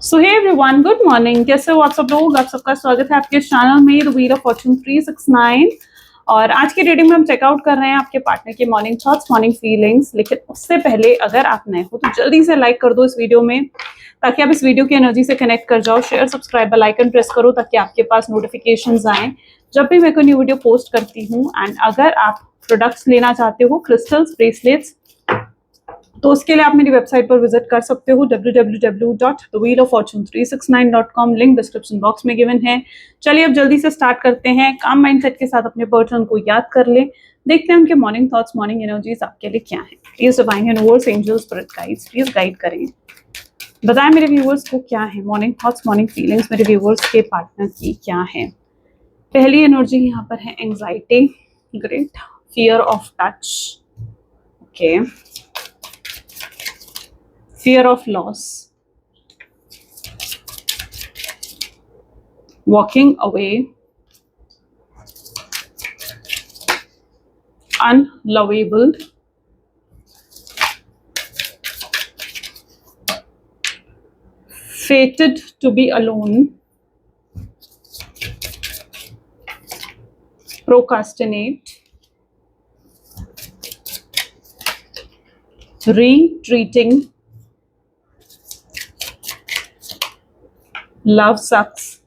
सो hey everyone, good morning. कैसे हो आप सब लोग? आप सबका स्वागत है आपके चैनल में द व्हील ऑफ फॉर्चून 369। और आज की रीडिंग में हम चेकआउट कर रहे हैं आपके पार्टनर के मॉर्निंग थॉट्स, मॉर्निंग फीलिंग्स। लेकिन उससे पहले अगर आप नए हो तो जल्दी से लाइक कर दो इस वीडियो में, ताकि आप इस वीडियो की एनर्जी से कनेक्ट कर जाओ। Share, subscribe, bell icon press करो ताकि आपके पास नोटिफिकेशंस आए जब भी मैं कोई न्यू वीडियो पोस्ट करती हूँ। एंड अगर आप प्रोडक्ट्स लेना चाहते हो, क्रिस्टल्स, ब्रेसलेट्स, तो उसके लिए आप मेरी वेबसाइट पर विजिट कर सकते हो www.thewheeloffortune369.com। लिंक डिस्क्रिप्शन बॉक्स में गिवन है। चलिए अब जल्दी से स्टार्ट करते हैं। काम माइंडसेट के साथ अपने पर्सन को याद कर ले। देखते हैं उनके मॉर्निंग थॉट्स, मॉर्निंग एनर्जीज आपके लिए क्या है। Please divine universe, angels, spirit guides, please guide करें। बताएं मेरे व्यूवर्स को क्या है मॉर्निंग थॉट्स, मॉर्निंग फीलिंग्स मेरे व्यूवर्स के पार्टनर की क्या है। पहली एनर्जी यहाँ पर है anxiety, great, fear of touch, okay, fear of loss, walking away, unlovable, fated to be alone, procrastinate, retreating, love sucks,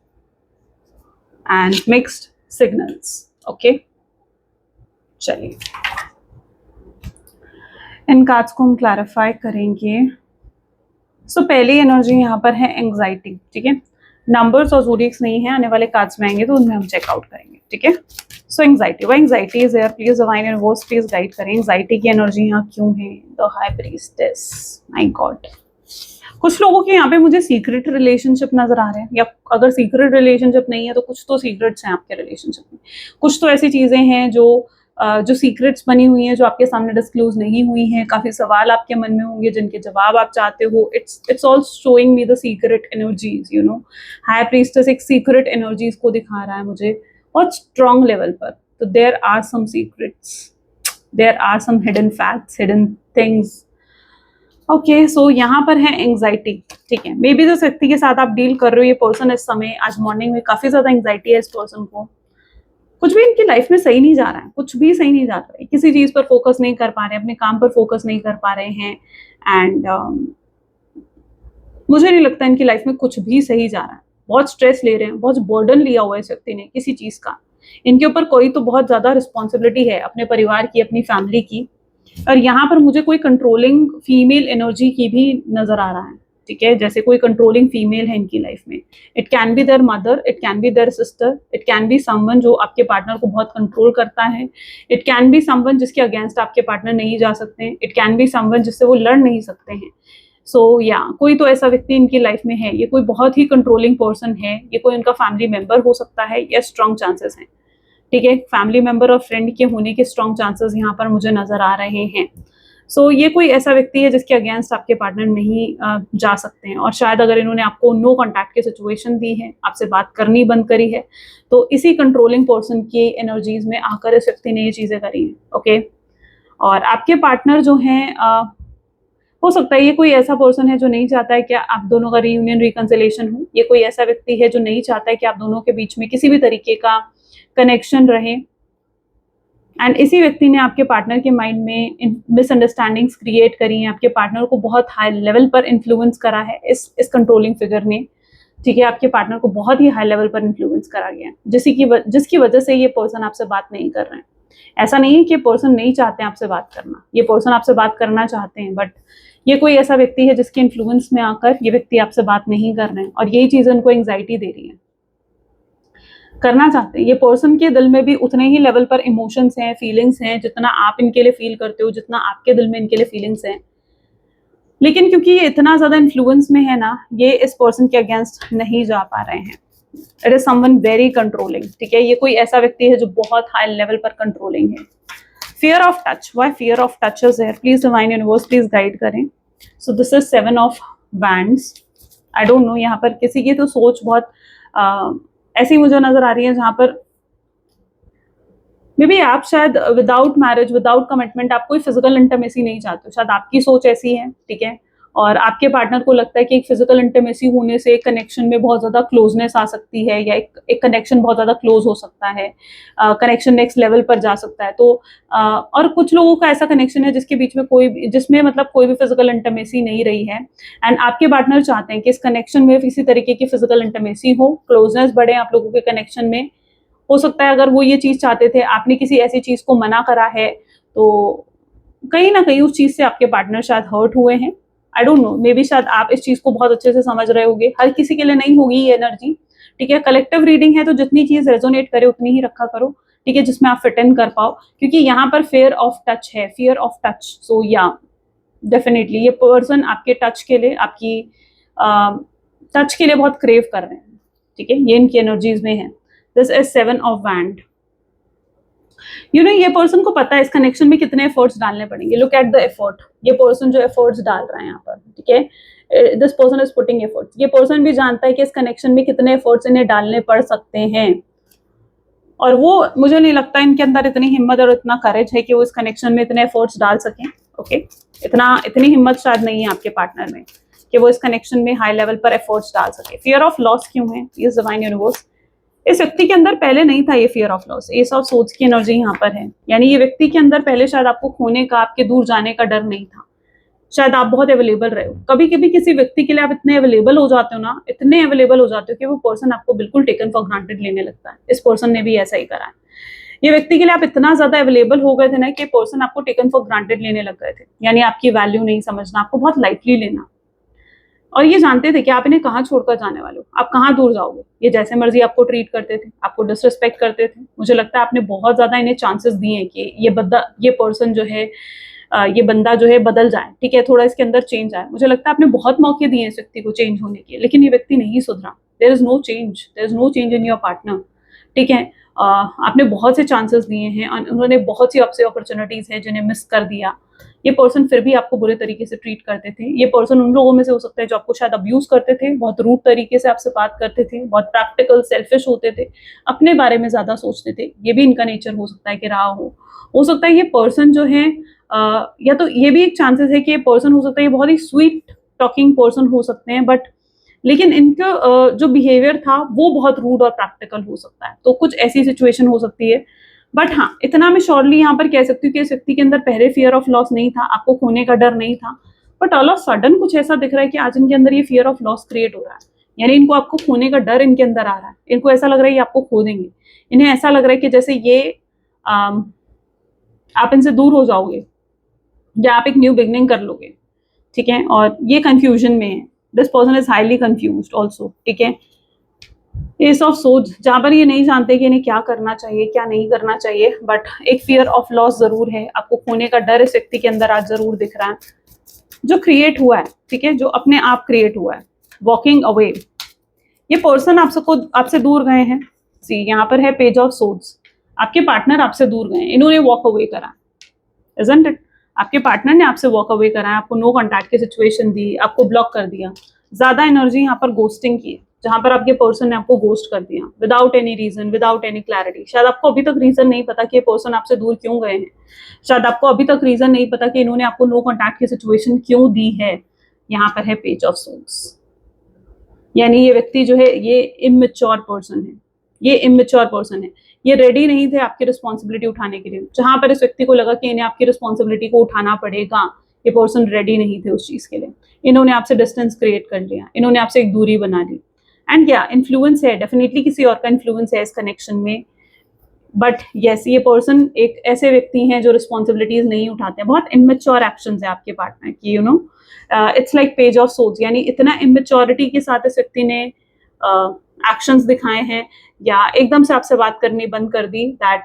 and mixed signals। Okay, चलिए इन कार्ड्स को हम क्लैरिफाई करेंगे। सो पहली एनर्जी यहाँ पर है एंग्जाइटी, ठीक है। नंबर्स और ज़ोडिएक्स नहीं है, आने वाले कार्ड्स में आएंगे तो उनमें हम चेकआउट करेंगे, ठीक है। So anxiety, why anxiety is there, please divine universe please guide करें। एंग्जाइटी की एनर्जी यहाँ क्यों है? The high priestess, my god. कुछ लोगों के यहाँ पे मुझे सीक्रेट रिलेशनशिप नजर आ रहे हैं, या अगर सीक्रेट रिलेशनशिप नहीं है तो कुछ तो सीक्रेट्स हैं आपके रिलेशनशिप में। कुछ तो ऐसी चीजें हैं जो सीक्रेट्स बनी हुई हैं, जो आपके सामने डिस्क्लोज नहीं हुई हैं। काफी सवाल आपके मन में होंगे जिनके जवाब आप चाहते हो। It's all showing me the secret energies, you know. High priestess एक सीक्रेट एनर्जीज को दिखा रहा है मुझे बहुत स्ट्रॉन्ग लेवल पर। तो there are some secrets, there are some hidden facts, hidden things. Okay, so यहाँ पर है एंग्जाइटी, ठीक है। मे बी जिस व्यक्ति के साथ आप डील कर रहे हो ये पर्सन इस समय, आज मॉर्निंग में काफी ज्यादा एंग्जाइटी है इस पर्सन को। कुछ भी इनकी लाइफ में सही नहीं जा रहा है, कुछ भी सही नहीं जा रहा है। किसी चीज पर फोकस नहीं कर पा रहे हैं, अपने काम पर फोकस नहीं कर पा रहे हैं। एंड मुझे नहीं लगता इनकी लाइफ में कुछ भी सही जा रहा है। बहुत स्ट्रेस ले रहे हैं, बहुत बर्डन लिया हुआ है इस व्यक्ति ने किसी चीज का। इनके ऊपर कोई तो बहुत ज्यादा रिस्पॉन्सिबिलिटी है, अपने परिवार की, अपनी फैमिली की। और यहाँ पर मुझे कोई कंट्रोलिंग फीमेल एनर्जी की भी नजर आ रहा है, ठीक है। जैसे कोई कंट्रोलिंग फीमेल है इनकी लाइफ में। It can be their mother, it can be their sister, it can be someone जो आपके पार्टनर को बहुत कंट्रोल करता है। इट कैन बी समवन जिसके अगेंस्ट आपके पार्टनर नहीं जा सकते हैं। इट कैन बी समवन जिससे वो लड़ नहीं सकते हैं। सो या कोई तो ऐसा व्यक्ति इनकी लाइफ में है। ये कोई बहुत ही कंट्रोलिंग पर्सन है। ये कोई उनका फैमिली मेंबर हो सकता है, या स्ट्रॉन्ग चांसेस हैं, ठीक है। फैमिली मेंबर और फ्रेंड के होने के स्ट्रॉन्ग चांसेस यहाँ पर मुझे नजर आ रहे हैं। सो ये कोई ऐसा व्यक्ति है जिसके अगेंस्ट आपके पार्टनर नहीं जा सकते हैं। और शायद अगर इन्होंने आपको नो कॉन्टैक्ट की सिचुएशन दी है, आपसे बात करनी बंद करी है, तो इसी कंट्रोलिंग पर्सन की एनर्जीज में आकर इस व्यक्ति ने ये चीजें करी हैं, ओके। और आपके पार्टनर जो हैं, हो सकता है ये कोई ऐसा पर्सन है जो नहीं चाहता है कि आप दोनों का रीयूनियन, रिकंसिलेशन हो। ये कोई ऐसा व्यक्ति है जो नहीं चाहता है कि आप दोनों के बीच में किसी भी तरीके का कनेक्शन रहे। एंड इसी व्यक्ति ने आपके पार्टनर के माइंड में मिसअंडरस्टैंडिंग्स क्रिएट करी हैं। आपके पार्टनर को बहुत हाई लेवल पर इन्फ्लुएंस करा है इस कंट्रोलिंग फिगर ने, ठीक है। आपके पार्टनर को बहुत ही हाई लेवल पर इन्फ्लुएंस करा गया है, जिसकी वजह से ये पर्सन आपसे बात नहीं कर रहे हैं। ऐसा नहीं है कि पर्सन नहीं चाहते हैं आपसे बात करना, ये पर्सन आपसे बात करना चाहते हैं, बट ये कोई ऐसा व्यक्ति है जिसके इन्फ्लुएंस में आकर ये व्यक्ति आपसे बात नहीं कर रहे हैं। और यही चीज उनको एंग्जाइटी दे रही है। करना चाहते हैं, ये पर्सन के दिल में भी उतने ही लेवल पर इमोशंस हैं, फीलिंग्स हैं, जितना आप इनके लिए फील करते हो, जितना आपके दिल में इनके लिए फीलिंग्स हैं। लेकिन क्योंकि ये इतना ज्यादा इन्फ्लुएंस में है ना, ये इस पर्सन के अगेंस्ट नहीं जा पा रहे हैं। It is someone very controlling, ठीक है। ये कोई ऐसा व्यक्ति है जो बहुत हाई लेवल पर कंट्रोलिंग है। Fear of touch, why fear of touch is there, please divine universe please guide करें। So this is 7 of wands. I don't know, यहाँ पर किसी की तो सोच बहुत ऐसी मुझे नजर आ रही है जहां पर मे बी आप शायद विदाउट मैरिज, विदाउट कमिटमेंट आप कोई फिजिकल इंटीमेसी नहीं चाहते हो। शायद आपकी सोच ऐसी है, ठीक है। और आपके पार्टनर को लगता है कि एक फिजिकल इंटीमेसी होने से एक कनेक्शन में बहुत ज़्यादा क्लोजनेस आ सकती है, या एक कनेक्शन बहुत ज़्यादा क्लोज हो सकता है, कनेक्शन नेक्स्ट लेवल पर जा सकता है। तो और कुछ लोगों का ऐसा कनेक्शन है जिसके बीच में जिसमें मतलब कोई भी फिजिकल इंटीमेसी नहीं रही है, एंड आपके पार्टनर चाहते हैं कि इस कनेक्शन में किसी तरीके की फिजिकल इंटीमेसी हो, क्लोजनेस बढ़े आप लोगों के कनेक्शन में। हो सकता है अगर वो ये चीज़ चाहते थे, आपने किसी ऐसी चीज़ को मना करा है, तो कहीं ना कहीं उस चीज़ से आपके पार्टनर शायद हर्ट हुए हैं। आई डोंट नो, मे बी शायद आप इस चीज़ को बहुत अच्छे से समझ रहे होंगे। हर किसी के लिए नहीं होगी ये एनर्जी, ठीक है। कलेक्टिव रीडिंग है तो जितनी चीज़ रेजोनेट करे उतनी ही रखा करो, ठीक है, जिसमें आप फिट इन कर पाओ, क्योंकि यहाँ पर फेयर ऑफ टच है, फियर ऑफ टच। सो या डेफिनेटली ये पर्सन आपके टच के लिए, आपकी टच के लिए बहुत क्रेव कर रहे हैं, ठीक है। ये इनकी एनर्जीज में है। This is 7 of wand. ये पर्सन को पता है इस कनेक्शन में कितने एफर्ट्स डालने पड़ेंगे। लुक एट द एफर्ट, ये पर्सन जो एफर्ट्स डाल रहा है यहाँ पर, ठीक है, this person is putting efforts. ये पर्सन भी जानता है कि इस कनेक्शन में कितने एफर्ट्स इन्हें डालने पड़ सकते हैं, और वो मुझे नहीं लगता इनके अंदर इतनी हिम्मत और इतना करेज है कि वो इस कनेक्शन में इतने एफर्ट्स डाल सकें। ओके, इतनी हिम्मत शायद नहीं है आपके पार्टनर में कि वो इस कनेक्शन में हाई लेवल पर एफर्ट्स डाल सके। फियर ऑफ लॉस क्यों है? ये डिवाइन यूनिवर्स, इस व्यक्ति के अंदर पहले नहीं था ये fear of loss. S of swords की एनर्जी यहाँ पर है, यानी ये व्यक्ति के अंदर पहले शायद आपको खोने का, आपके दूर जाने का डर नहीं था। शायद आप बहुत अवेलेबल रहे हो। कभी कभी किसी व्यक्ति के लिए आप इतने अवेलेबल हो जाते हो ना, इतने अवेलेबल हो जाते हो कि वो पर्सन आपको बिल्कुल टेकन फॉर ग्रांटेड लेने लगता है। इस पर्सन ने भी ऐसा ही करा है। ये व्यक्ति के लिए आप इतना ज्यादा अवेलेबल हो गए थे ना कि पर्सन आपको टेकन फॉर ग्रांटेड लेने लग गए थे, यानी आपकी वैल्यू नहीं समझना, आपको बहुत लाइटली लेना। और ये जानते थे कि आप इन्हें कहाँ छोड़कर जाने वाले हो, आप कहाँ दूर जाओगे। ये जैसे मर्जी आपको ट्रीट करते थे, आपको डिसरिस्पेक्ट करते थे। मुझे लगता है आपने बहुत ज्यादा इन्हें चांसेस दिए हैं कि ये पर्सन जो है, ये बंदा जो है बदल जाए, ठीक है, थोड़ा इसके अंदर चेंज आए। मुझे लगता है आपने बहुत मौके दिए इस व्यक्ति को चेंज होने के, लेकिन ये व्यक्ति नहीं सुधरा। There is no change in your partner, ठीक है। आपने बहुत से चांसेस दिए हैं, उन्होंने बहुत सी आपसे अपॉर्चुनिटीज है जिन्हें मिस कर दिया। ये पर्सन फिर भी आपको बुरे तरीके से ट्रीट करते थे। ये पर्सन उन लोगों में से हो सकता है जो आपको शायद अब्यूज करते थे, बहुत रूड तरीके से आपसे बात करते थे, बहुत प्रैक्टिकल सेल्फिश होते थे, अपने बारे में ज्यादा सोचते थे। ये भी इनका नेचर हो सकता है कि रहा हो सकता है ये पर्सन जो है, या तो ये भी एक चांसेस है कि ये पर्सन हो सकता है ये बहुत ही स्वीट टॉकिंग पर्सन हो सकते हैं, बट लेकिन इनका जो बिहेवियर था वो बहुत रूड और प्रैक्टिकल हो सकता है। तो कुछ ऐसी सिचुएशन हो सकती है। बट हाँ, इतना मैं श्योरली यहाँ पर कह सकती हूँ कि इस व्यक्ति के अंदर पहले फियर ऑफ लॉस नहीं था, आपको खोने का डर नहीं था, बट ऑल ऑफ सडन कुछ ऐसा दिख रहा है कि आज इनके अंदर ये फियर ऑफ लॉस क्रिएट हो रहा है। यानी इनको आपको खोने का डर इनके अंदर आ रहा है। इनको ऐसा लग रहा है कि आपको खो देंगे। इन्हें ऐसा लग रहा है कि जैसे ये आप इनसे दूर हो जाओगे, या आप एक न्यू बिगनिंग कर लोगे, ठीक है। और ये कंफ्यूजन में है। This person is highly confused also, ठीक है। एस ऑफ सोर्ड्स, जहां पर ये नहीं जानते कि इन्हें क्या करना चाहिए, क्या नहीं करना चाहिए, बट एक फियर ऑफ लॉस जरूर है। आपको खोने का डर इस व्यक्ति के अंदर आज जरूर दिख रहा है, जो क्रिएट हुआ है, ठीक है, जो अपने आप क्रिएट हुआ है। वॉकिंग अवे, ये पर्सन आपसे दूर गए हैं। सी, यहाँ पर है पेज ऑफ सोर्ड्स, आपके पार्टनर आपसे दूर गए, इन्होंने वॉक अवे करा, इजंट इट? आपके पार्टनर ने आपसे वॉक अवे करा है, आपको नो कॉन्टैक्ट की सिचुएशन दी, आपको ब्लॉक कर दिया। ज्यादा एनर्जी यहाँ पर गोस्टिंग की है, जहां पर आपके पर्सन ने आपको गोस्ट कर दिया without any reason, without any clarity. शायद आपको अभी तक रीजन नहीं पता कि ये पर्सन आपसे दूर क्यों गए हैं। शायद आपको अभी तक रीजन नहीं पता कि इन्होंने आपको नो कॉन्टैक्ट की सिचुएशन क्यों दी है। यहाँ पर है पेज ऑफ सोर्ड्स, यानी ये व्यक्ति जो है ये इमेच्योर पर्सन है, ये इमेच्योर पर्सन है। ये रेडी नहीं थे आपकी रिस्पॉन्सिबिलिटी उठाने के लिए। जहां पर इस व्यक्ति को लगा कि इन्हें आपकी रिस्पॉन्सिबिलिटी को उठाना पड़ेगा, ये पर्सन रेडी नहीं थे उस चीज के लिए। इन्होंने आपसे डिस्टेंस क्रिएट कर लिया, इन्होंने आपसे एक दूरी बना ली। एंड क्या इन्फ्लुएंस है, डेफिनेटली किसी और का इन्फ्लुएंस है इस कनेक्शन में। बट यस, ये पर्सन एक ऐसे व्यक्ति हैं जो रिस्पॉन्सिबिलिटीज नहीं उठाते हैं। बहुत इमेच्योर एक्शंस है आपके पार्टनर की, it's like page of swords, यानी इतना इमेच्योरिटी के साथ इस व्यक्ति ने एक्शंस दिखाए हैं, या एकदम से आपसे बात करनी बंद कर दी, that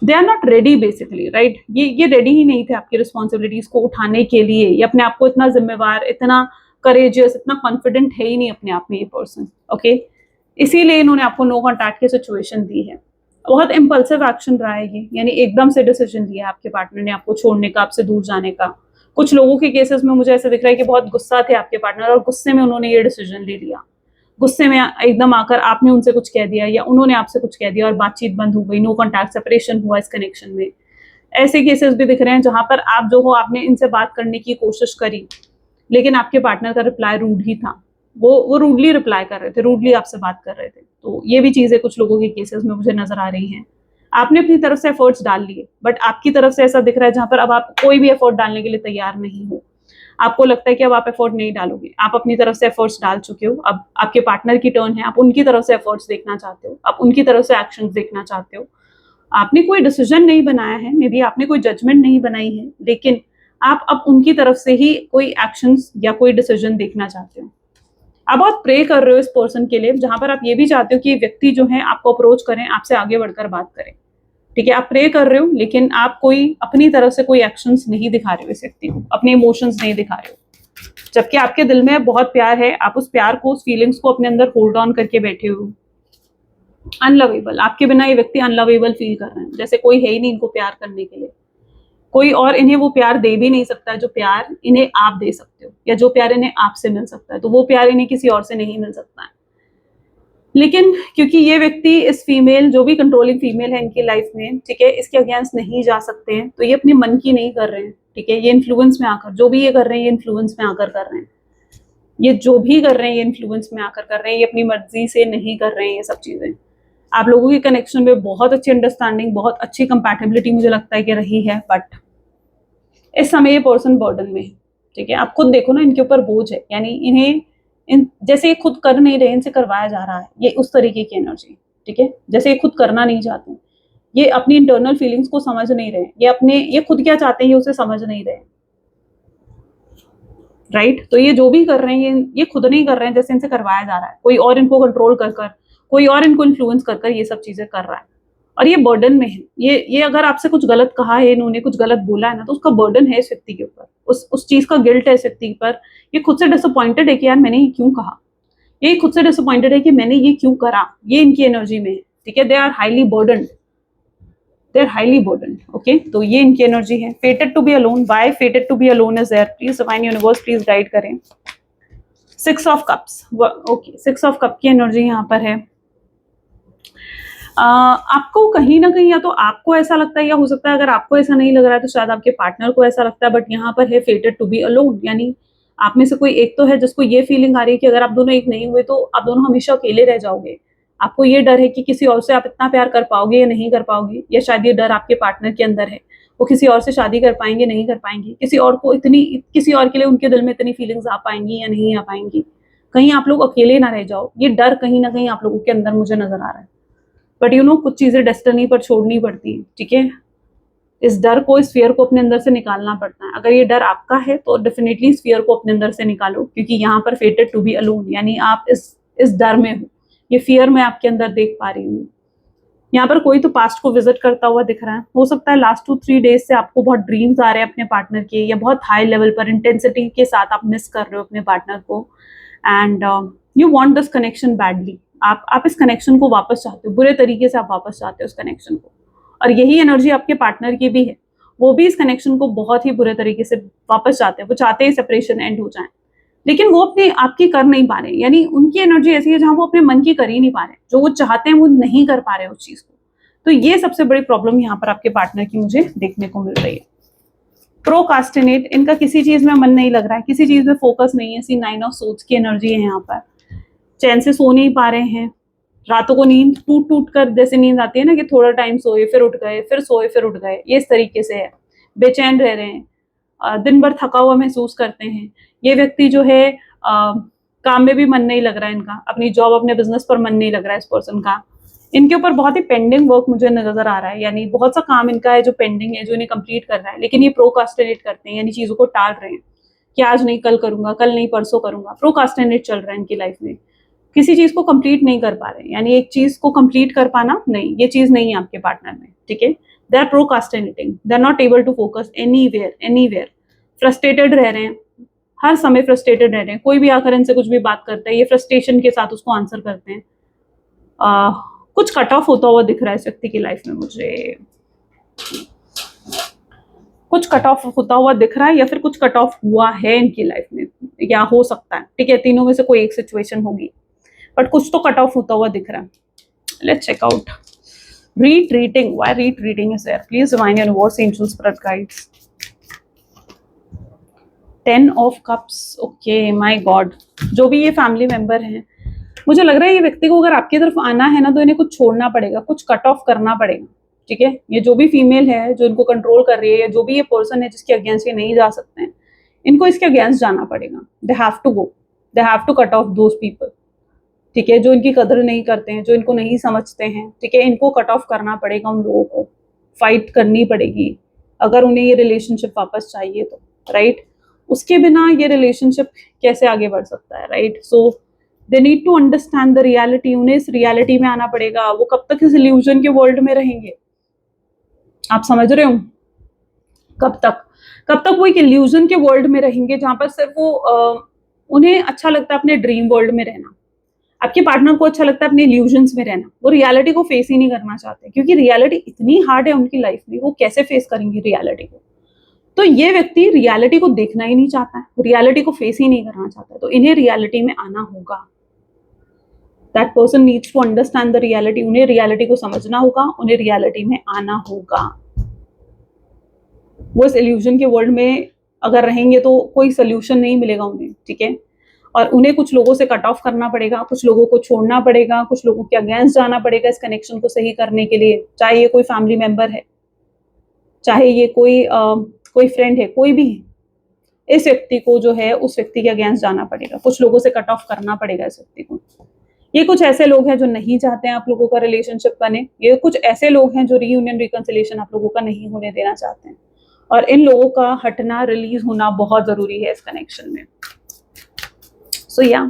they are not ready basically, right. ये रेडी ही नहीं थे आपकी रिस्पॉन्सिबिलिटीज को उठाने के लिए। ये अपने आप को इतना जिम्मेवार, इतना करेजियस, इतना कॉन्फिडेंट है ही नहीं अपने आप में ये पर्सन, ओके। इसीलिए इन्होंने आपको नो कॉन्टैक्ट की सिचुएशन दी है। बहुत इम्पल्सिव एक्शन रहा है ये, यानी एकदम से डिसीजन लिया आपके पार्टनर ने आपको छोड़ने का, आपसे दूर जाने का। कुछ लोगों के केसेस में मुझे ऐसा दिख रहा है कि बहुत गुस्सा थे आपके पार्टनर, और गुस्से में उन्होंने ये डिसीजन ले लिया। गुस्से में एकदम आकर आपने उनसे कुछ कह दिया, या उन्होंने आपसे कुछ कह दिया, और बातचीत बंद हो गई, नो कॉन्टैक्ट, सेपरेशन हुआ इस कनेक्शन में। ऐसे केसेस भी दिख रहे हैं जहां पर आप जो हो, आपने इनसे बात करने की कोशिश करी, लेकिन आपके पार्टनर का रिप्लाई रूड ही था। वो रूडली रिप्लाई कर रहे थे, रूडली आपसे बात कर रहे थे। तो ये भी चीजें कुछ लोगों के केसेस में मुझे नजर आ रही हैं। आपने अपनी तरफ से एफर्ट्स डाल लिए, बट आपकी तरफ से ऐसा दिख रहा है जहां पर अब आप कोई भी एफर्ट डालने के लिए तैयार नहीं हो। आपको लगता है कि अब आप एफर्ट नहीं डालोगे, आप अपनी तरफ से एफर्ट्स डाल चुके हो, अब आपके पार्टनर की टर्न है, आप उनकी तरफ से एफर्ट्स देखना चाहते हो, आप उनकी तरफ से एक्शंस देखना चाहते हो। आपने कोई डिसीजन नहीं बनाया है, मे बी आपने कोई जजमेंट नहीं बनाई है, लेकिन आप अब उनकी तरफ से ही कोई एक्शंस या कोई डिसीजन देखना चाहते हो। आप बहुत प्रे कर रहे हो इस पर्सन के लिए, जहां पर आप ये भी चाहते हो कि ये व्यक्ति जो है आपको अप्रोच करें, आपसे आगे बढ़कर बात करें। ठीक है, आप प्रे कर रहे हो, लेकिन आप कोई अपनी तरफ से कोई एक्शंस नहीं दिखा रहे हो इस व्यक्ति को, अपने इमोशंस नहीं दिखा रहे हो। जबकि आपके दिल में बहुत प्यार है, आप उस प्यार को, उस फीलिंग्स को अपने अंदर होल्ड ऑन करके बैठे हो। अनलवेबल, आपके बिना ये व्यक्ति अनलवेबल फील कर रहे हैं, जैसे कोई है ही नहीं इनको प्यार करने के लिए। कोई और इन्हें वो प्यार दे भी नहीं सकता है जो प्यार इन्हें आप दे सकते हो, या जो प्यार इन्हें आपसे मिल सकता है। तो वो प्यार इन्हें किसी और से नहीं मिल सकता है। लेकिन क्योंकि ये व्यक्ति इस फीमेल, जो भी कंट्रोलिंग फीमेल है इनकी लाइफ में, ठीक है, इसके अगेंस्ट नहीं जा सकते हैं, तो ये अपने मन की नहीं कर रहे हैं। ठीक है, ये इन्फ्लुएंस में आकर जो भी ये कर रहे हैं, ये इन्फ्लुएंस में आकर कर रहे हैं। ये जो भी कर रहे हैं, ये इन्फ्लुएंस में आकर कर रहे हैं, ये अपनी मर्जी से नहीं कर रहे हैं ये सब चीजें। आप लोगों के कनेक्शन में बहुत अच्छी अंडरस्टैंडिंग, बहुत अच्छी कंपैटिबिलिटी मुझे लगता है कि रही है, बट इस समय ये पर्सन बर्डन में है। ठीक है, आप खुद देखो ना, इनके ऊपर बोझ है, यानी इन्हें जैसे ये खुद कर नहीं रहे, इनसे करवाया जा रहा है, ये उस तरीके की एनर्जी। ठीक है, जैसे ये खुद करना नहीं चाहते, ये अपनी इंटरनल फीलिंग्स को समझ नहीं रहे, ये खुद क्या चाहते हैं ये उसे समझ नहीं रहे। राइट, तो ये जो भी कर रहे हैं, ये खुद नहीं कर रहे हैं, जैसे इनसे करवाया जा रहा है, कोई और इनको कंट्रोल कर कर, कोई और इनको इन्फ्लुएंस कर कर ये सब चीजें कर रहा है। और ये बर्डन में है। ये अगर आपसे कुछ गलत कहा है, इन्होंने कुछ गलत बोला है ना, तो उसका बर्डन है इस व्यक्ति के ऊपर, उस चीज का गिल्ट है इस व्यक्ति पर। ये खुद से डिसअपॉइंटेड है कि यार मैंने ये क्यों कहा, ये खुद से डिसअपॉइंटेड है कि मैंने ये क्यों करा। ये इनकी एनर्जी में है। ठीक है, they are highly burdened, okay. तो ये इनकी एनर्जी है। Fated to be alone, why fated to be alone is there? Please divine universe please guide करें। 6 of cups, okay, 6 of cup की एनर्जी यहाँ पर है। आपको कहीं ना कहीं, या तो आपको ऐसा लगता है, या हो सकता है अगर आपको ऐसा नहीं लग रहा है तो शायद आपके पार्टनर को ऐसा लगता है, बट यहाँ पर है फेटेड टू बी अलोन, यानी आप में से कोई एक तो है जिसको ये फीलिंग आ रही है कि अगर आप दोनों एक नहीं हुए तो आप दोनों हमेशा अकेले रह जाओगे। आपको ये डर है कि किसी और से आप इतना प्यार कर पाओगे या नहीं कर पाओगे, या शायद ये डर आपके पार्टनर के अंदर है, वो किसी और से शादी कर पाएंगे नहीं कर पाएंगे, किसी और के लिए उनके दिल में इतनी फीलिंग्स आ पाएंगी या नहीं आ पाएंगी, कहीं आप लोग अकेले ना रह जाओ। ये डर कहीं ना कहीं आप लोगों के अंदर मुझे नजर आ रहा है। बट यू नो, कुछ चीजें डेस्टिनी पर छोड़नी पड़ती है। ठीक है, इस डर को, इस फियर को अपने अंदर से निकालना पड़ता है। अगर ये डर आपका है तो डेफिनेटली इस फियर को अपने अंदर से निकालो, क्योंकि यहाँ पर फेटेड टू बी अलोन, यानी आप इस डर में हो, ये फियर मैं आपके अंदर देख पा रही हूँ। यहाँ पर कोई तो पास्ट को विजिट करता हुआ दिख रहा है। हो सकता है लास्ट 2-3 डेज से आपको बहुत ड्रीम्स आ रहे हैं अपने पार्टनर के, या बहुत हाई लेवल पर इंटेंसिटी के साथ आप मिस कर रहे हो अपने पार्टनर को, and you want this connection badly. आप इस कनेक्शन को वापस चाहते हो, बुरे तरीके से आप वापस चाहते हो उस कनेक्शन को। और यही एनर्जी आपके पार्टनर की भी है, वो भी इस कनेक्शन को बहुत ही बुरे तरीके से वापस चाहते हैं। वो चाहते हैं सेपरेशन एंड हो जाए, लेकिन वो अपनी आपकी कर नहीं पा रहे, यानी उनकी एनर्जी ऐसी है जहां वो अपने मन की कर ही नहीं पा रहे, जो वो चाहते हैं वो नहीं कर पा रहे उस चीज को। तो ये सबसे बड़ी प्रॉब्लम यहाँ पर आपके पार्टनर की मुझे देखने को मिल रही है। प्रोकास्टिनेट, इनका किसी चीज में मन नहीं लग रहा है, किसी चीज में फोकस नहीं है। सी 9 ऑफ सोर्ड्स की एनर्जी है यहाँ पर। चैन से सो नहीं पा रहे हैं, रातों को नींद टूट टूट कर, जैसे नींद आती है ना कि थोड़ा टाइम सोए फिर उठ गए, फिर सोए फिर उठ गए, ये इस तरीके से है। बेचैन रह रहे हैं, दिन भर थका हुआ महसूस करते हैं। ये व्यक्ति जो है काम में भी मन नहीं लग रहा है इनका, अपनी जॉब अपने बिजनेस पर मन नहीं लग रहा है इस पर्सन का। इनके ऊपर बहुत ही पेंडिंग वर्क मुझे नजर आ रहा है, यानी बहुत सा काम इनका है जो पेंडिंग है, जो इन्हें कंप्लीट करना है, लेकिन ये प्रोकास्टिनेट करते हैं, यानी चीजों को टाल रहे हैं कि आज नहीं कल करूंगा, कल नहीं परसों करूंगा। प्रोकास्टिनेट चल रहा है इनकी लाइफ में, किसी चीज को कंप्लीट नहीं कर पा रहे, यानी एक चीज को कंप्लीट कर पाना, नहीं, ये चीज नहीं है आपके पार्टनर में। ठीक है, they are procrastinating, they are not able to focus anywhere. Frustrated रह रहे हैं, हर समय फ्रस्ट्रेटेड रह रहे हैं। कोई भी आकर इनसे कुछ भी बात करता है, ये फ्रस्ट्रेशन के साथ उसको आंसर करते हैं। कुछ कट ऑफ होता हुआ दिख रहा है इस व्यक्ति की लाइफ में मुझे, कुछ कट ऑफ होता हुआ दिख रहा है, या फिर कुछ कट ऑफ हुआ है इनकी लाइफ में, या हो सकता है। ठीक है, तीनों में से कोई एक सिचुएशन होगी, बट कुछ तो कट ऑफ होता हुआ दिख रहा है। Let's check out Retreating. Why retreating is there? Please divine universe, angels, spirit guides. 10 of cups. Okay, my God. जो भी ये फैमिली मेंबर हैं, मुझे लग रहा है ये व्यक्ति को अगर आपकी तरफ आना है ना तो इन्हें कुछ छोड़ना पड़ेगा, कुछ कट ऑफ करना पड़ेगा। ठीक है, ये जो भी फीमेल है जो इनको कंट्रोल कर रही है, या जो भी ये पर्सन है जिसके अगेंस्ट ये नहीं जा सकते हैं, इनको इसके अगेंस्ट जाना पड़ेगा। They have to go, they have to cut off those people. ठीक है, जो इनकी कदर नहीं करते हैं, जो इनको नहीं समझते हैं, ठीक है, इनको कट ऑफ करना पड़ेगा। उन लोगों को फाइट करनी पड़ेगी अगर उन्हें ये रिलेशनशिप वापस चाहिए तो, राइट। उसके बिना ये रिलेशनशिप कैसे आगे बढ़ सकता है, right. So they need to understand the reality. उन्हें इस रियलिटी में आना पड़ेगा। वो कब तक इस इल्यूजन के वर्ल्ड में रहेंगे, आप समझ रहे हो? कब तक वो एक इल्यूजन के वर्ल्ड में रहेंगे जहां पर सिर्फ वो उन्हें अच्छा लगता है अपने ड्रीम वर्ल्ड में रहना, आपके पार्टनर को अच्छा लगता है अपने इल्यूजन्स में रहना। वो रियलिटी को फेस ही नहीं करना चाहते, क्योंकि रियलिटी इतनी हार्ड है उनकी लाइफ में, वो कैसे फेस करेंगे रियलिटी को। तो ये व्यक्ति रियलिटी को देखना ही नहीं चाहता है, रियलिटी को फेस ही नहीं करना चाहता है, तो इन्हें रियलिटी में आना होगा। That person needs to understand the reality. उन्हें रियलिटी को समझना होगा, उन्हें रियलिटी में आना होगा। वो इस इल्यूजन के वर्ल्ड में अगर रहेंगे तो कोई सोल्यूशन नहीं मिलेगा उन्हें, ठीक है। और उन्हें कुछ लोगों से कट ऑफ करना पड़ेगा, कुछ लोगों को छोड़ना पड़ेगा, कुछ लोगों के अगेंस्ट जाना पड़ेगा इस कनेक्शन को सही करने के लिए। चाहे ये कोई फैमिली मेंबर है, चाहे ये कोई फ्रेंड है, कोई भी है, इस व्यक्ति को जो है उस व्यक्ति के अगेंस्ट जाना पड़ेगा, कुछ लोगों से कट ऑफ करना पड़ेगा इस व्यक्ति को। ये कुछ ऐसे लोग हैं जो नहीं चाहते हैं आप लोगों का रिलेशनशिप बने। ये कुछ ऐसे लोग हैं जो रीयूनियन रिकंसिलिएशन आप लोगों का नहीं होने देना चाहते हैं, और इन लोगों का हटना, रिलीज होना बहुत जरूरी है इस कनेक्शन में। सो या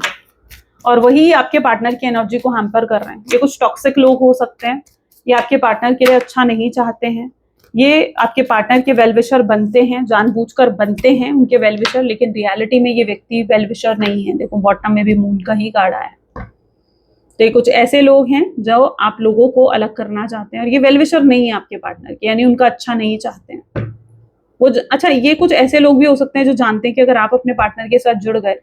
और वही आपके पार्टनर की एनर्जी को हैम्पर कर रहे हैं। ये कुछ टॉक्सिक लोग हो सकते हैं, ये आपके पार्टनर के लिए अच्छा नहीं चाहते हैं, ये आपके पार्टनर के वेलविशर बनते हैं, जानबूझकर बनते हैं उनके वेलविशर, लेकिन रियलिटी में ये व्यक्ति वेलविशर नहीं है। देखो बॉटम में भी मून का ही कार्ड आया है। तो ये कुछ ऐसे लोग हैं जो आप लोगों को अलग करना चाहते हैं, और ये वेलविशर नहीं है आपके पार्टनर के, यानी उनका अच्छा नहीं चाहते हैं वो। अच्छा, ये कुछ ऐसे लोग भी हो सकते हैं जो जानते हैं कि अगर आप अपने पार्टनर के साथ जुड़ गए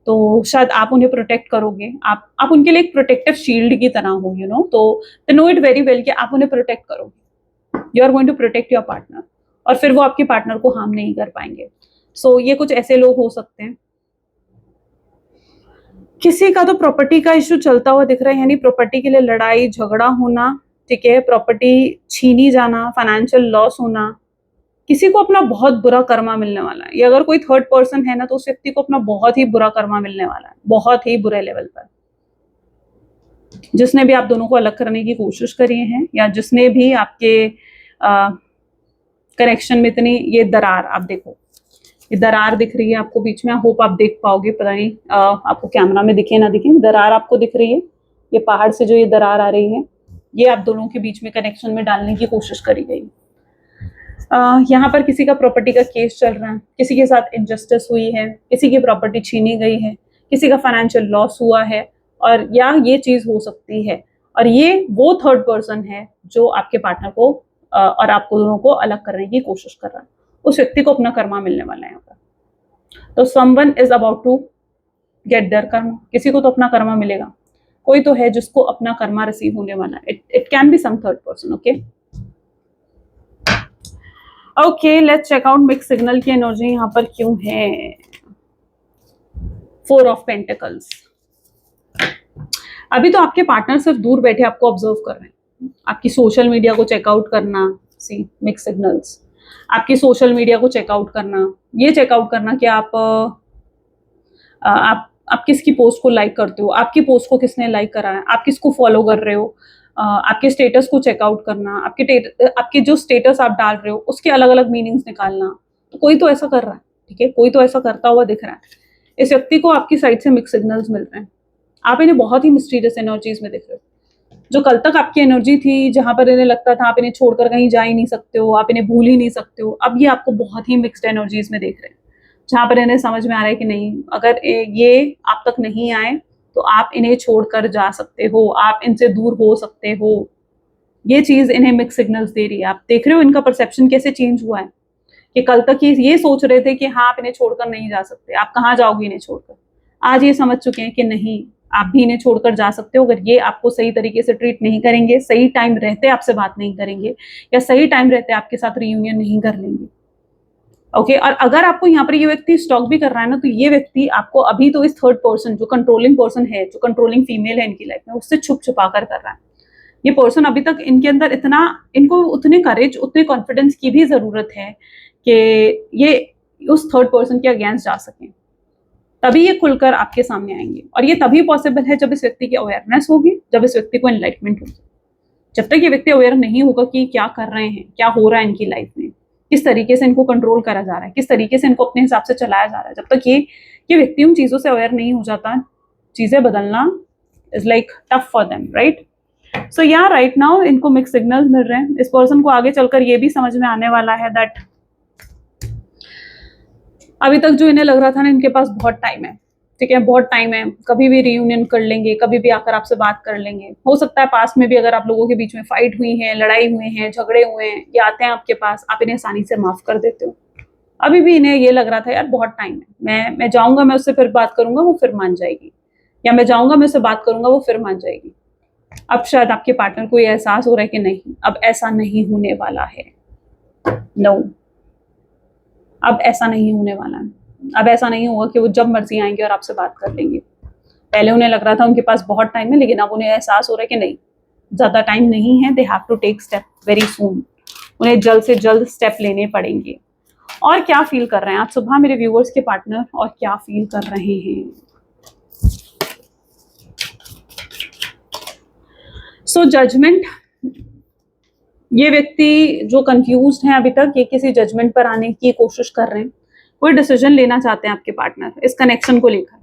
तो शायद आप उन्हें प्रोटेक्ट करोगे, आप उनके लिए एक प्रोटेक्टिव शील्ड की तरह हो, यू नो। तो they know it very well कि आप उन्हें प्रोटेक्ट करोगे, you are going to protect your partner, और फिर वो आपके पार्टनर को हार्म नहीं कर पाएंगे। सो ये कुछ ऐसे लोग हो सकते हैं। किसी का तो प्रॉपर्टी का इश्यू चलता हुआ दिख रहा है, यानी प्रॉपर्टी के लिए लड़ाई झगड़ा होना, ठीक है, प्रॉपर्टी छीनी जाना, फाइनेंशियल लॉस होना। किसी को अपना बहुत बुरा कर्मा मिलने वाला है। ये अगर कोई थर्ड पर्सन है ना तो उस व्यक्ति को अपना बहुत ही बुरा कर्मा मिलने वाला है, बहुत ही बुरे लेवल पर। जिसने भी आप दोनों को अलग करने की कोशिश करी है, या जिसने भी आपके कनेक्शन में इतनी ये दरार, आप देखो ये दरार दिख रही है आपको बीच में, आई होप आप देख पाओगे, पता नहीं आपको कैमरा में दिखे ना दिखे, दरार आपको दिख रही है। ये पहाड़ से जो ये दरार आ रही है, ये आप दोनों के बीच में कनेक्शन में डालने की कोशिश करी गई। यहाँ पर किसी का प्रॉपर्टी का केस चल रहा है, किसी के साथ इनजस्टिस हुई है, किसी की प्रॉपर्टी छीनी गई है, किसी का फाइनेंशियल लॉस हुआ है, और या ये चीज हो सकती है, और ये वो थर्ड पर्सन है जो आपके पार्टनर को और आपको दोनों को अलग करने की कोशिश कर रहा है। उस व्यक्ति को अपना कर्मा मिलने वाला है यहाँ पर। तो someone is about to get their karma. किसी को तो अपना कर्मा मिलेगा, कोई तो है जिसको अपना कर्मा रिसीव होने वाला है। It can be some third person. Okay, let's check out mix signal की एनर्जी यहाँ पर क्यों है। 4 ऑफ पेंटिकल्स। अभी तो आपके पार्टनर सिर्फ दूर बैठे आपको ऑब्जर्व कर रहे हैं। आपकी सोशल मीडिया को चेकआउट करना, सी मिक्स सिग्नल्स, आपकी सोशल मीडिया को चेकआउट करना, ये चेकआउट करना कि आप किसकी पोस्ट को लाइक करते हो, आपकी पोस्ट को किसने लाइक करा है, आप किसको फॉलो कर रहे हो, आपके स्टेटस को चेकआउट करना, आपके जो स्टेटस आप डाल रहे हो उसके अलग अलग मीनिंग्स निकालना। तो कोई तो ऐसा कर रहा है, ठीक है, कोई तो ऐसा करता हुआ दिख रहा है। इस व्यक्ति को आपकी साइड से मिक्स सिग्नल्स मिल रहे हैं। आप इन्हें बहुत ही मिस्टीरियस एनर्जीज में दिख रहे हो। जो कल तक आपकी एनर्जी थी, जहां पर इन्हें लगता था आप इन्हें छोड़कर कहीं जा ही नहीं सकते हो, आप इन्हें भूल ही नहीं सकते हो, अब ये आपको बहुत ही मिक्स्ड एनर्जीज में देख रहे हैं, जहां पर इन्हें समझ में आ रहा है कि नहीं, अगर ये आप तक नहीं आए तो आप इन्हें छोड़कर जा सकते हो, आप इनसे दूर हो सकते हो। ये चीज इन्हें मिक्स सिग्नल्स दे रही है। आप देख रहे हो इनका परसेप्शन कैसे चेंज हुआ है, कि कल तक ये सोच रहे थे कि हाँ आप इन्हें छोड़कर नहीं जा सकते, आप कहाँ जाओगे इन्हें छोड़कर। आज ये समझ चुके हैं कि नहीं, आप भी इन्हें छोड़कर जा सकते हो अगर ये आपको सही तरीके से ट्रीट नहीं करेंगे, सही टाइम रहते आपसे बात नहीं करेंगे, या सही टाइम रहते आपके साथ रियूनियन नहीं कर लेंगे। ओके और अगर आपको यहाँ पर ये व्यक्ति स्टॉक भी कर रहा है ना, तो ये व्यक्ति आपको अभी तो इस थर्ड पर्सन, जो कंट्रोलिंग पर्सन है, जो कंट्रोलिंग फीमेल है इनकी लाइफ में, उससे छुप छुपा कर रहा है। ये पर्सन अभी तक इनके अंदर इतना, इनको उतने करेज, उतने कॉन्फिडेंस की भी जरूरत है कि ये उस थर्ड पर्सन के अगेंस्ट जा सकें, तभी ये खुलकर आपके सामने आएंगे। और ये तभी पॉसिबल है जब इस व्यक्ति की अवेयरनेस होगी, जब इस व्यक्ति को एनलाइटमेंट होगी। जब तक ये व्यक्ति अवेयर नहीं होगा कि क्या कर रहे हैं, क्या हो रहा है इनकी लाइफ में, किस तरीके से इनको कंट्रोल करा जा रहा है, किस तरीके से इनको अपने हिसाब से चलाया जा रहा है, जब तक ये व्यक्ति उन चीजों से अवेयर नहीं हो जाता, चीजें बदलना is like tough for them, right. So या राइट नाउ इनको मिक्स सिग्नल्स मिल रहे हैं। इस पर्सन को आगे चलकर ये भी समझ में आने वाला है दैट अभी तक जो इन्हें लग रहा था ना, इनके पास बहुत टाइम है, ठीक है, बहुत टाइम है, कभी भी रियूनियन कर लेंगे, कभी भी आकर आपसे बात कर लेंगे। हो सकता है पास में भी अगर आप लोगों के बीच में फाइट हुई है, लड़ाई हुई है, झगड़े हुए हैं, ये आते हैं आपके पास, आप इन्हें आसानी से माफ कर देते हो। अभी भी इन्हें ये लग रहा था यार बहुत टाइम है, मैं जाऊंगा, मैं उससे फिर बात करूंगा, वो फिर मान जाएगी, या मैं जाऊंगा, मैं उससे बात करूंगा, वो फिर मान जाएगी। अब शायद आपके पार्टनर को ये एहसास हो रहा है कि नहीं, अब ऐसा नहीं होने वाला है। नो, अब ऐसा नहीं होने वाला है। अब ऐसा नहीं होगा कि वो जब मर्जी आएंगे और आपसे बात कर लेंगे। पहले उन्हें लग रहा था उनके पास बहुत टाइम है, लेकिन अब उन्हें एहसास हो रहा है कि नहीं, ज्यादा टाइम नहीं है, they have to take step very soon. उन्हें जल्द से जल्द स्टेप लेने पड़ेंगे। और क्या फील कर रहे हैं आज सुबह मेरे व्यूअर्स के पार्टनर, और क्या फील कर रहे हैं? सो जजमेंट, ये व्यक्ति जो कंफ्यूज्ड है अभी तक, ये किसी जजमेंट पर आने की कोशिश कर रहे हैं, कोई डिसीजन लेना चाहते हैं आपके पार्टनर इस कनेक्शन को लेकर,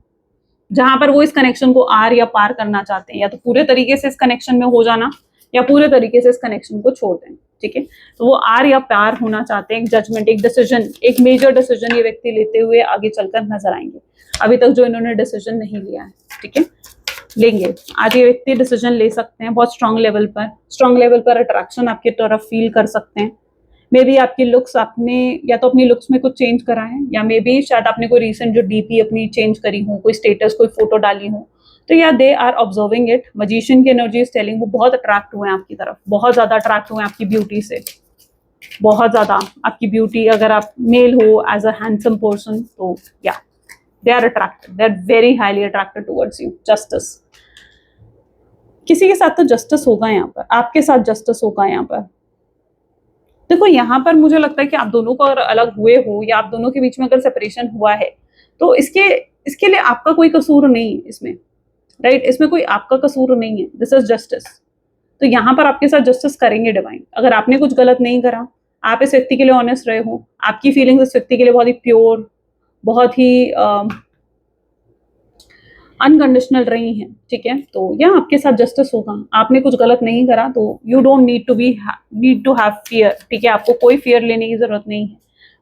जहां पर वो इस कनेक्शन को आर या पार करना चाहते हैं, या तो पूरे तरीके से इस कनेक्शन में हो जाना, या पूरे तरीके से इस कनेक्शन को छोड़ दें, ठीक है। तो वो आर या पार होना चाहते हैं, एक जजमेंट, एक डिसीजन, एक मेजर डिसीजन ये व्यक्ति लेते हुए आगे चलकर नजर आएंगे। अभी तक जो इन्होंने डिसीजन नहीं लिया है, ठीक है, लेंगे। आज ये व्यक्ति डिसीजन ले सकते हैं बहुत स्ट्रांग लेवल पर अट्रैक्शन आपकी तरफ फील कर सकते हैं। मे बी आपकी लुक्स, आपने या तो अपनी लुक्स में कुछ चेंज करा है, या मे बी शायद आपने कोई रिसेंट जो डीपी अपनी चेंज करी हो, कोई स्टेटस, कोई फोटो डाली हो, तो या they are observing it. Magician की एनर्जी इज टेलिंग वो बहुत अट्रैक्ट हुए हैं आपकी तरफ, बहुत ज्यादा अट्रैक्ट हुए हैं आपकी ब्यूटी से, बहुत ज्यादा आपकी ब्यूटी। अगर आप मेल हो एज अ हैंडसम पर्सन, तो या they are attracted, they are very highly attracted towards you. Justice, किसी के साथ तो जस्टिस होगा यहाँ पर, आपके साथ जस्टिस होगा यहाँ पर। देखो यहाँ पर मुझे लगता है कि आप दोनों को अगर अलग हुए हो, या आप दोनों के बीच में अगर सेपरेशन हुआ है, तो इसके लिए आपका कोई कसूर नहीं है इसमें, राइट। इसमें कोई आपका कसूर नहीं है, दिस इज जस्टिस। तो यहाँ पर आपके साथ जस्टिस करेंगे डिवाइन। अगर आपने कुछ गलत नहीं करा, आप इस व्यक्ति के लिए ऑनेस्ट रहे हो, आपकी फीलिंग्स इस व्यक्ति के लिए बहुत ही प्योर, बहुत ही अनकंडीशनल रही हैं, ठीक है, तो यहाँ आपके साथ जस्टिस होगा। आपने कुछ गलत नहीं करा, तो you don't need to have fear, ठीक है। आपको कोई फियर लेने की जरूरत नहीं है,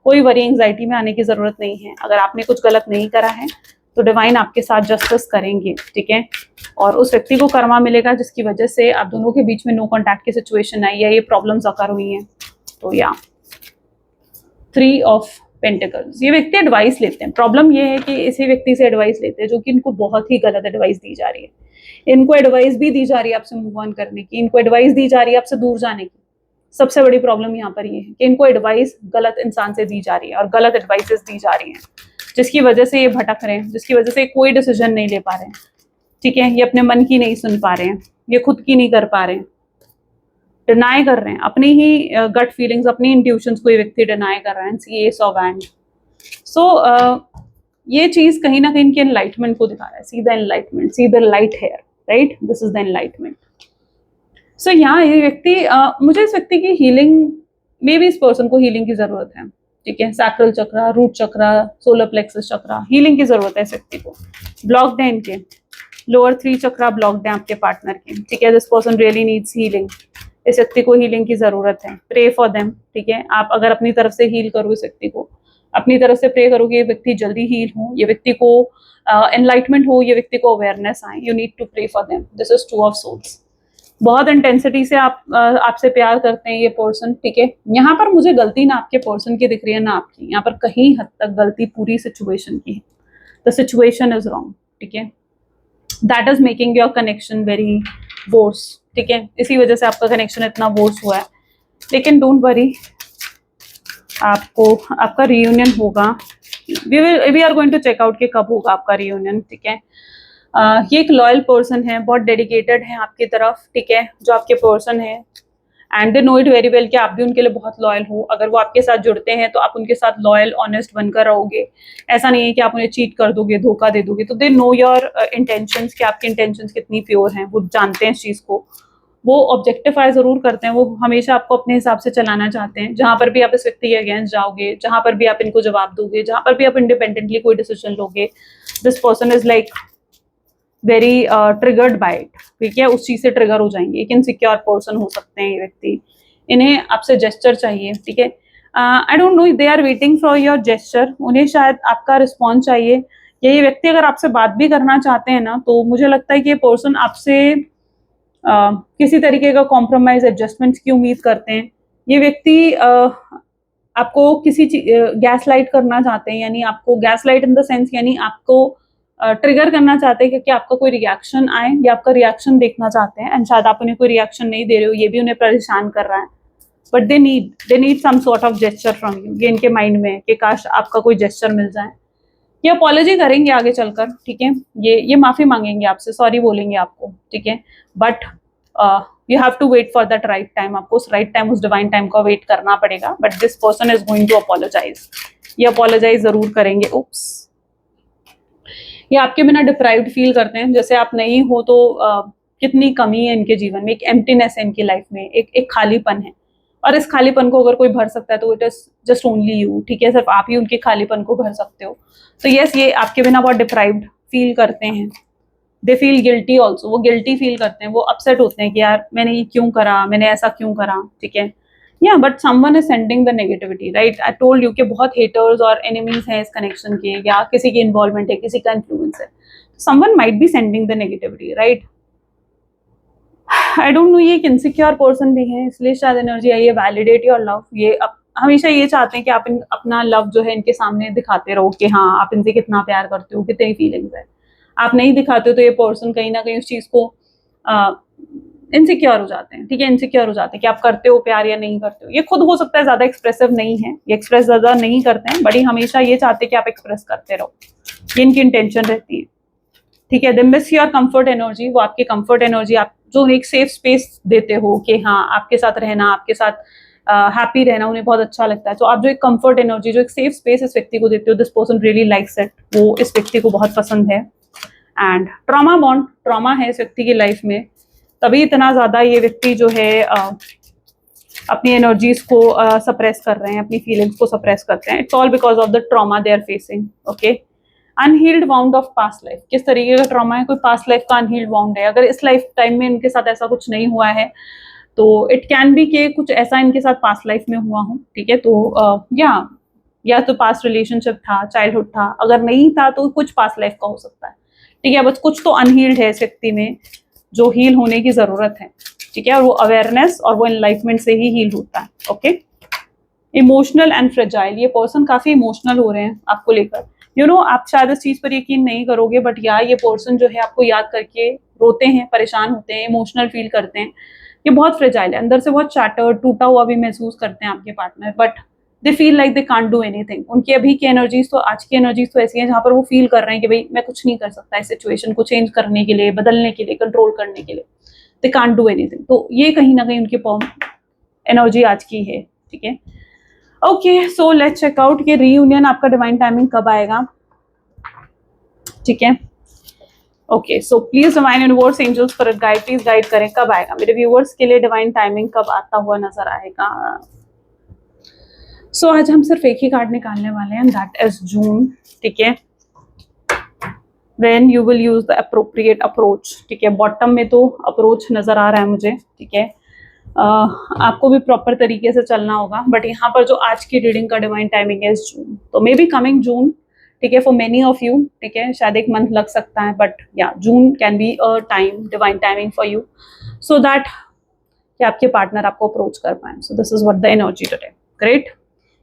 कोई वरी एंजाइटी में आने की जरूरत नहीं है। अगर आपने कुछ गलत नहीं करा है, तो डिवाइन आपके साथ जस्टिस करेंगे, ठीक है। और उस व्यक्ति को कर्मा मिलेगा जिसकी वजह से आप दोनों के बीच में नो कॉन्टैक्ट की सिचुएशन आई है, ये प्रॉब्लम्स अकर हुई हैं। तो या 3 ऑफ पेंटिकल्स, ये व्यक्ति एडवाइस लेते हैं। प्रॉब्लम ये है कि इसी व्यक्ति से एडवाइस लेते हैं, जो कि इनको बहुत ही गलत एडवाइस दी जा रही है। इनको एडवाइस भी दी जा रही है आपसे मूव ऑन करने की, इनको एडवाइस दी जा रही है आपसे दूर जाने की। सबसे बड़ी प्रॉब्लम यहाँ पर ये है कि इनको एडवाइस गलत इंसान से दी जा रही है, और गलत एडवाइसेस दी जा रही हैं, जिसकी वजह से ये भटक रहे हैं, जिसकी वजह से कोई डिसीजन नहीं ले पा रहे हैं, ठीक है। ये अपने मन की नहीं सुन पा रहे हैं, ये खुद की नहीं कर पा रहे हैं, डिनाई कर रहे हैं अपनी ही गट फीलिंग्स, अपनी इंट्यूशंस को ये व्यक्ति डिनाई कर रहे हैं। सी एस ऑफ वैंड। सो ये चीज कहीं ना कहीं इनके एनलाइटमेंट को दिखा रहा है। See the enlightenment, see the light here, right, this is the enlightenment. So यहाँ ये व्यक्ति, मुझे इस व्यक्ति की हीलिंग में भी, इस पर्सन को हीलिंग की जरूरत है, ठीक है। सैक्रल चक्रा, रूट चक्रा, सोलर प्लेक्सस चक्रा, हीलिंग की जरूरत है इस व्यक्ति को। ब्लॉक्ड है इनके लोअर 3 चक्रा, ब्लॉक्ड है आपके पार्टनर के, ठीक है। This person really needs healing. इस व्यक्ति को हीलिंग की जरूरत है। प्रे फॉर देम, ठीक है। आप अगर अपनी तरफ से हील करो इस व्यक्ति को, अपनी तरफ से प्रे करोगे, ये व्यक्ति जल्दी हील हो, ये व्यक्ति को एनलाइटमेंट हो, ये व्यक्ति को अवेयरनेस आए, you need to pray for them. This is 2 of souls. बहुत इंटेंसिटी से आपसे प्यार करते हैं ये पर्सन, ठीक है। यहाँ पर मुझे गलती ना आपके पर्सन की दिख रही है ना आपकी, यहाँ पर कहीं हद तक गलती पूरी सिचुएशन की है। द सिचुएशन इज रॉन्ग, ठीक है। That is making your connection very worse, ठीक है, इसी वजह से आपका कनेक्शन इतना वर्स हुआ है। लेकिन डोंट वरी, आपको आपका रीयूनियन होगा। We are going to check out कि कब होगा आपका रीयूनियन, ठीक है। ये एक लॉयल पर्सन है, बहुत डेडिकेटेड है आपकी तरफ, ठीक है, जो आपके पर्सन है, and they know it very well कि आप भी उनके लिए बहुत लॉयल हो। अगर वो आपके साथ जुड़ते हैं तो आप उनके साथ लॉयल ऑनेस्ट बनकर रहोगे, ऐसा नहीं है कि आप उन्हें चीट कर दोगे, धोखा दे दोगे। तो दे नो योर इंटेंशंस कि आपकी इंटेंशंस कितनी प्योर हैं, वो जानते हैं इस चीज़ को। वो ऑब्जेक्टिफाई जरूर करते हैं, वो हमेशा आपको अपने हिसाब से चलाना चाहते हैं। जहां पर भी आप इस व्यक्ति के अगेंस्ट जाओगे, जहां पर भी आप इनको जवाब दोगे, जहां पर भी आप इंडिपेंडेंटली कोई डिसीजन लोगे, this person is like very triggered by it, ठीक है, उस चीज से ट्रिगर हो जाएंगे। एक इनसिक्योर पर्सन हो सकते हैं ये व्यक्ति, इन्हें आपसे जेस्चर चाहिए, ठीक है। I don't know, they are waiting for your gesture, उन्हें शायद आपका रिस्पॉन्स चाहिए। ये व्यक्ति अगर आपसे बात भी करना चाहते हैं ना, तो मुझे लगता है कि ये पर्सन आपसे किसी तरीके का कॉम्प्रोमाइज एडजस्टमेंट्स की उम्मीद करते हैं। ये व्यक्ति आपको किसी गैस लाइट करना चाहते हैं, यानी आपको gas light in the sense, यानी आपको ट्रिगर करना चाहते हैं कि आपका कोई रिएक्शन आए, या आपका रिएक्शन देखना चाहते हैं, एंड शायद आप उन्हें कोई रिएक्शन नहीं दे रहे हो, ये भी उन्हें परेशान कर रहा है। But they need some sort of gesture from you. ये इनके माइंड में है कि काश आपका कोई जेस्चर मिल जाए। ये अपॉलॉजी करेंगे आगे चलकर, ठीक है, ये माफी मांगेंगे आपसे, सॉरी बोलेंगे आपको, ठीक है। But you have to wait for that right time, आपको उस राइट टाइम, उस डिवाइन टाइम का वेट करना पड़ेगा। But this person is going to apologise, ये अपॉलोजाइज जरूर करेंगे। उप्स, ये आपके बिना डिप्राइव्ड फील करते हैं, जैसे आप नहीं हो तो कितनी कमी है इनके जीवन में, एक एम्प्टीनेस है इनकी लाइफ में, एक खालीपन है। और इस खालीपन को अगर कोई भर सकता है तो it is just only you, ठीक है, सिर्फ आप ही उनके खालीपन को भर सकते हो। तो यस, ये आपके बिना बहुत डिप्राइव्ड फील करते हैं। दे फील गिल्टी ऑल्सो, वो गिल्टी फील करते हैं, वो अपसेट होते हैं कि यार मैंने ये क्यों करा, मैंने ऐसा क्यों करा, ठीक है। या but someone is sending the negativity, right. I told you कि बहुत हेटर्स और एनिमीज हैं इस कनेक्शन के, या किसी की इन्वॉल्वमेंट है, किसी का इन्फ्लुएंस है। Someone might be sending the negativity, right. I don't no, ये एक इनसिक्योर पर्सन भी है, इसलिए शायद एनर्जी आई है वैलिडेट योर लव। ये हमेशा ये चाहते हैं कि आप अपना लव जो है इनके सामने दिखाते रहो कि हाँ आप इनसे कितना प्यार करते हो, कितनी फीलिंग्स है। आप नहीं दिखाते हो तो ये पर्सन कहीं ना कहीं उस चीज को इनसिक्योर हो जाते हैं, ठीक है, इनसिक्योर हो जाते हैं कि आप करते हो प्यार या नहीं करते हो। ये खुद हो सकता है ज्यादा एक्सप्रेसिव नहीं है, ये एक्सप्रेस ज्यादा नहीं करते हैं, बड़ी हमेशा ये चाहते हैं कि आप एक्सप्रेस करते रहो, ये इनकी इंटेंशन रहती है, ठीक है। They miss your comfort energy, वो आपकी कंफर्ट एनर्जी, आप जो एक सेफ स्पेस देते हो कि हाँ आपके साथ रहना, आपके साथ हैप्पी रहना उन्हें बहुत अच्छा लगता है। तो आप जो एक कंफर्ट एनर्जी, जो एक सेफ स्पेस इस व्यक्ति को देते हो, this person really likes it, वो इस व्यक्ति को बहुत पसंद है। एंड ट्रॉमा बॉन्ड, ट्रॉमा है इस व्यक्ति की लाइफ में, तभी इतना ज्यादा ये व्यक्ति जो है अपनी एनर्जीज को सप्रेस कर रहे हैं, अपनी फीलिंग्स को सप्रेस करते हैं। It's all because of the trauma they are facing, okay. Unhealed wound of past life, किस तरीके का ट्रॉमा है, कोई पास्ट लाइफ का अनहील्ड वाउंड है। अगर इस लाइफ टाइम में इनके साथ ऐसा कुछ नहीं हुआ है तो इट कैन बी कि कुछ ऐसा इनके साथ पास्ट लाइफ में हुआ हो, ठीक है। तो या तो पास्ट रिलेशनशिप था, चाइल्डहुड था, अगर नहीं था तो कुछ पास्ट लाइफ का हो सकता है, ठीक है। बस कुछ तो अनहील्ड है इस व्यक्ति में जो हील होने की जरूरत है, ठीक है। और वो अवेयरनेस और वो एनलाइटमेंट से ही हील होता है, ओके। इमोशनल एंड फ्रेजाइल, ये पर्सन काफी इमोशनल हो रहे हैं आपको लेकर। यू नो, आप शायद इस चीज पर यकीन नहीं करोगे, बट यार ये पर्सन जो है आपको याद करके रोते हैं, परेशान होते हैं, इमोशनल फील करते हैं। ये बहुत फ्रेजाइल है, अंदर से बहुत चैटर्ड, टूटा हुआ भी महसूस करते हैं आपके partner, but they feel like they can't do anything. उनकी अभी की एनर्जीज तो, आज की एनर्जीज तो ऐसी है जहां पर वो फील कर रहे हैं कि भाई मैं कुछ नहीं कर सकता इस सिचुएशन को चेंज करने के लिए, बदलने के लिए, कंट्रोल करने के लिए, दे कांट डू एनीथिंग। तो ये कहीं ना कहीं उनकी एनर्जी आज की है, ठीक है। Okay, so let's check out कि रीयूनियन आपका डिवाइन टाइमिंग कब आएगा, ठीक है। Okay, so please divine universe angels for guide, please guide करें कब आएगा मेरे व्यूअर्स के लिए डिवाइन टाइमिंग, कब आता हुआ नजर आएगा। सो आज हम सिर्फ एक ही कार्ड निकालने वाले हैं, दैट इज जून, ठीक है। When you will use the appropriate approach, ठीक है। बॉटम में तो अप्रोच नजर आ रहा है मुझे, ठीक है। आपको भी प्रॉपर तरीके से चलना होगा, बट यहाँ पर जो आज की रीडिंग का डिवाइन टाइमिंग है जून, तो मे बी कमिंग जून, ठीक है, फॉर मेनी ऑफ यू, ठीक है। शायद एक मंथ लग सकता है, बट या June can be a time, divine timing for you, so that कि आपके पार्टनर आपको अप्रोच कर पाए। So this is what the energy today, great.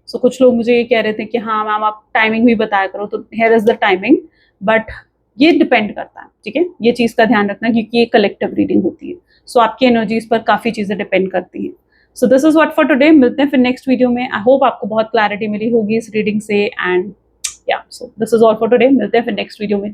So कुछ लोग मुझे ये कह रहे थे कि हाँ मैम आप टाइमिंग भी बताया करो, तो here is the timing, but ये डिपेंड करता है, ठीक है, ये चीज का ध्यान रखना क्योंकि ये कलेक्टिव रीडिंग होती है। सो आपकी एनर्जीज पर काफी चीजें डिपेंड करती हैं। सो this is what for today. मिलते हैं फिर नेक्स्ट वीडियो में। आई होप आपको बहुत क्लैरिटी मिली होगी इस रीडिंग से। एंड या सो this is all for today. मिलते हैं फिर नेक्स्ट वीडियो में।